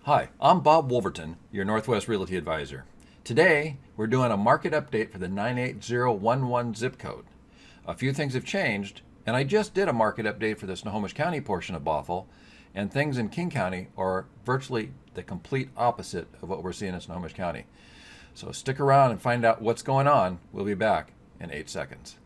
Hi, I'm Bob.Woolverton, your Northwest Realty Advisor. Today, we're doing a market update for the 98011 zip code. A few things have changed, and I just did a market update for the Snohomish County portion of Bothell, and things in King County are virtually the complete opposite of what we're seeing in Snohomish County. So stick around and find out what's going on. We'll be back in 8 seconds.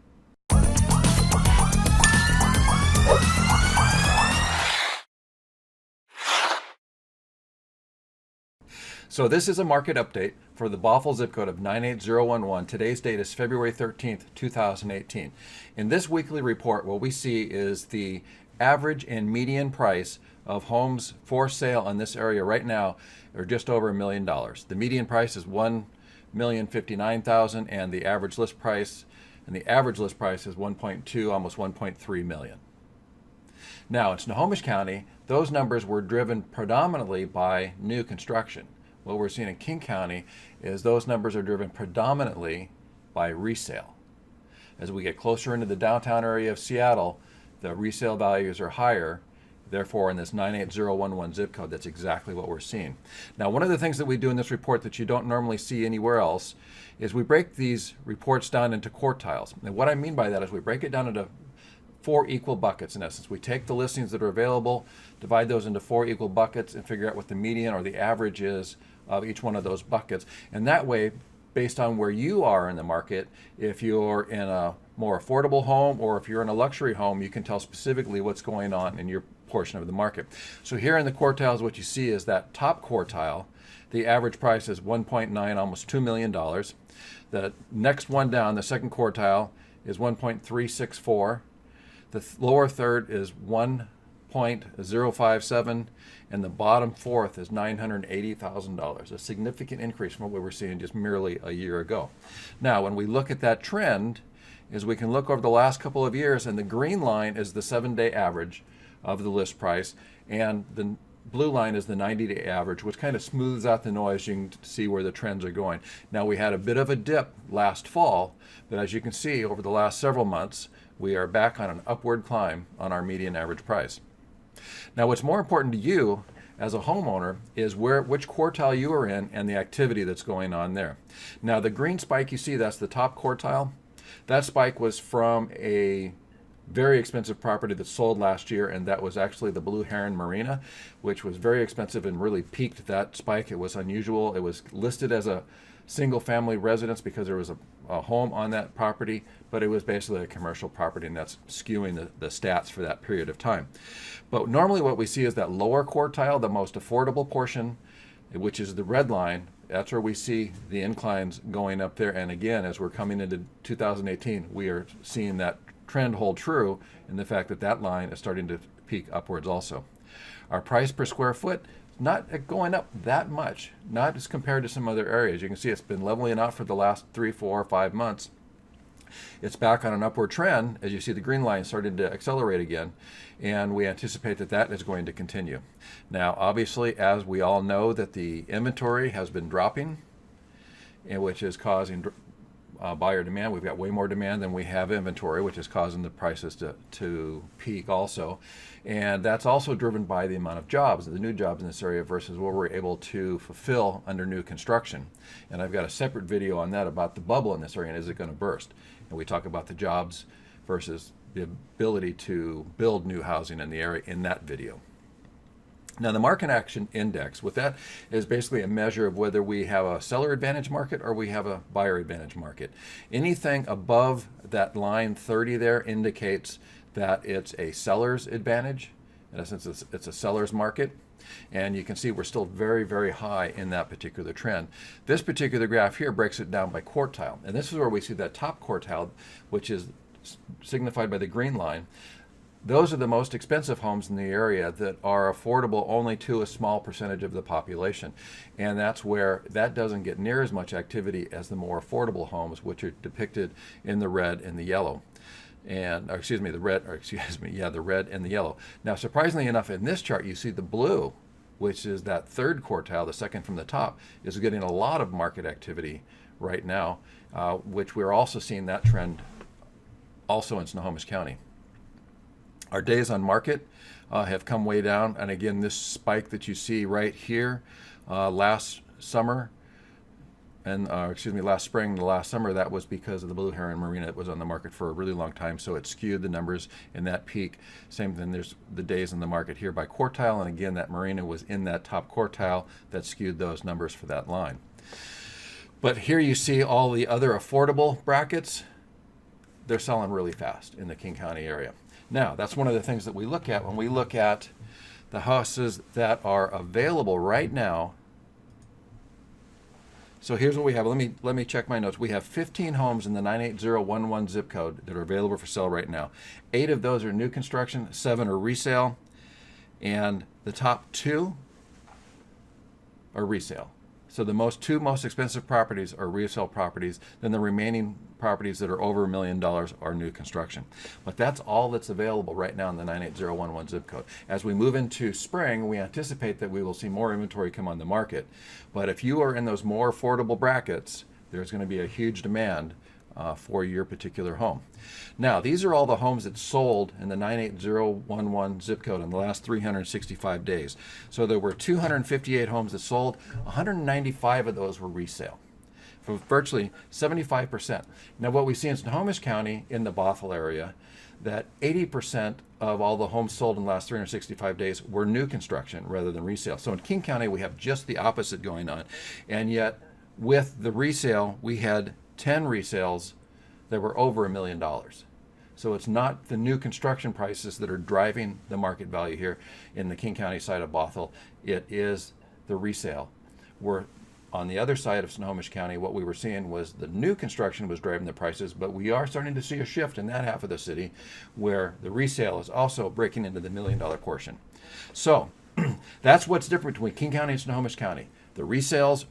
So this is a market update for the Bothell zip code of 98011. Today's date is February 13th, 2018. In this weekly report, what we see is the average and median price of homes for sale in this area right now are just over $1 million. The median price is $1,059,000, and the average list price is 1.2, almost 1.3 million. Now in Snohomish County, those numbers were driven predominantly by new construction. What we're seeing in King County is those numbers are driven predominantly by resale. As we get closer into the downtown area of Seattle, the resale values are higher. Therefore, in this 98011 zip code, that's exactly what we're seeing. Now, one of the things that we do in this report that you don't normally see anywhere else is we break these reports down into quartiles. And what I mean by that is we break it down into 4 equal buckets in essence. We take the listings that are available, divide those into 4 equal buckets, and figure out what the median or the average is of each one of those buckets. And that way, based on where you are in the market, if you're in a more affordable home or if you're in a luxury home, you can tell specifically what's going on in your portion of the market. So here in the quartiles, what you see is that top quartile, the average price is 1.9, almost $2 million. The next one down, the second quartile, is 1.364. The lower third is 1.057, and the bottom fourth is $980,000, a significant increase from what we were seeing just merely a year ago. Now, when we look at that trend, is we can look over the last couple of years, and the green line is the 7-day average of the list price, and the blue line is the 90-day average, which kind of smooths out the noise. You can see where the trends are going. Now, we had a bit of a dip last fall, but as you can see, over the last several months, we are back on an upward climb on our median average price. Now, what's more important to you as a homeowner is which quartile you are in and the activity that's going on there. Now, the green spike you see, that's the top quartile. That spike was from a very expensive property that sold last year, and that was actually the Blue Heron Marina, which was very expensive and really peaked that spike. It was unusual. It was listed as a single family residence because there was a home on that property, but it was basically a commercial property, and that's skewing the stats for that period of time. But normally what we see is that lower quartile, the most affordable portion, which is the red line. That's where we see the inclines going up there. And again, as we're coming into 2018, we are seeing that trend hold true in the fact that that line is starting to peak upwards also. Our price per square foot, not going up that much, not as compared to some other areas. You can see it's been leveling out for the last 3, 4, or 5 months. It's back on an upward trend, as you see the green line starting to accelerate again, and we anticipate that that is going to continue. Now, obviously, as we all know, that the inventory has been dropping, and which is causing buyer demand. We've got way more demand than we have inventory, which is causing the prices to peak also. And that's also driven by the amount of jobs, the new jobs in this area versus what we're able to fulfill under new construction. And I've got a separate video on that about the bubble in this area and is it going to burst. And we talk about the jobs versus the ability to build new housing in the area in that video. Now, the market action index, with that, is basically a measure of whether we have a seller advantage market or we have a buyer advantage market. Anything above that line 30 there indicates that it's a seller's advantage. In essence, it's a seller's market. And you can see we're still very, very high in that particular trend. This particular graph here breaks it down by quartile. And this is where we see that top quartile, which is signified by the green line. Those are the most expensive homes in the area that are affordable only to a small percentage of the population. And that's where that doesn't get near as much activity as the more affordable homes, which are depicted in the red and the yellow. And, the red and the yellow. Now, surprisingly enough, in this chart, you see the blue, which is that third quartile, the second from the top, is getting a lot of market activity right now, which we're also seeing that trend also in Snohomish County. Our days on market have come way down. And again, this spike that you see right here last summer, and last spring and last summer, that was because of the Blue Heron Marina. It was on the market for a really long time, so it skewed the numbers in that peak. Same thing, there's the days in the market here by quartile, and again, that marina was in that top quartile that skewed those numbers for that line. But here you see all the other affordable brackets. They're selling really fast in the King County area. Now, that's one of the things that we look at when we look at the houses that are available right now. So here's what we have. Let me check my notes. We have 15 homes in the 98011 zip code that are available for sale right now. 8 of those are new construction, 7 are resale, and the top 2 are resale. So the two most expensive properties are resale properties. Then the remaining properties that are over $1 million are new construction. But that's all that's available right now in the 98011 zip code. As we move into spring, we anticipate that we will see more inventory come on the market. But if you are in those more affordable brackets, there's going to be a huge demand for your particular home. Now, these are all the homes that sold in the 98011 zip code in the last 365 days. So there were 258 homes that sold. 195 of those were resale, for virtually 75%. Now, what we see in Snohomish County in the Bothell area, that 80% of all the homes sold in the last 365 days were new construction rather than resale. So in King County, we have just the opposite going on. And yet, with the resale, we had 10 resales that were over $1 million. So it's not the new construction prices that are driving the market value here in the King County side of Bothell. It is the resale. We're on the other side of Snohomish County. What we were seeing was the new construction was driving the prices, but we are starting to see a shift in that half of the city where the resale is also breaking into the $1 million portion. So that's what's different between King County and Snohomish County. The resales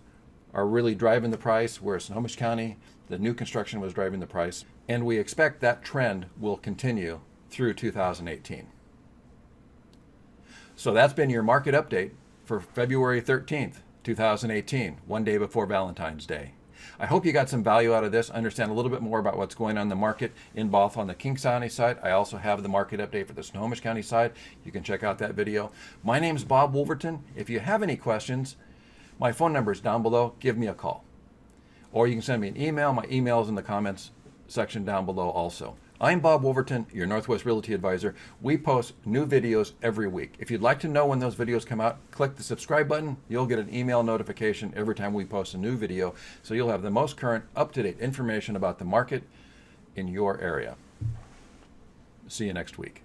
are really driving the price, whereas Snohomish County, the new construction was driving the price. And we expect that trend will continue through 2018. So that's been your market update for February 13th, 2018, one day before Valentine's Day. I hope you got some value out of this, understand a little bit more about what's going on in the market in Bothell on the King County side. I also have the market update for the Snohomish County side. You can check out that video. My name's Bob.Woolverton. If you have any questions, my phone number is down below. Give me a call. Or you can send me an email. My email is in the comments section down below also. I'm Bob.Woolverton, your Northwest Realty Advisor. We post new videos every week. If you'd like to know when those videos come out, click the subscribe button. You'll get an email notification every time we post a new video. So you'll have the most current, up-to-date information about the market in your area. See you next week.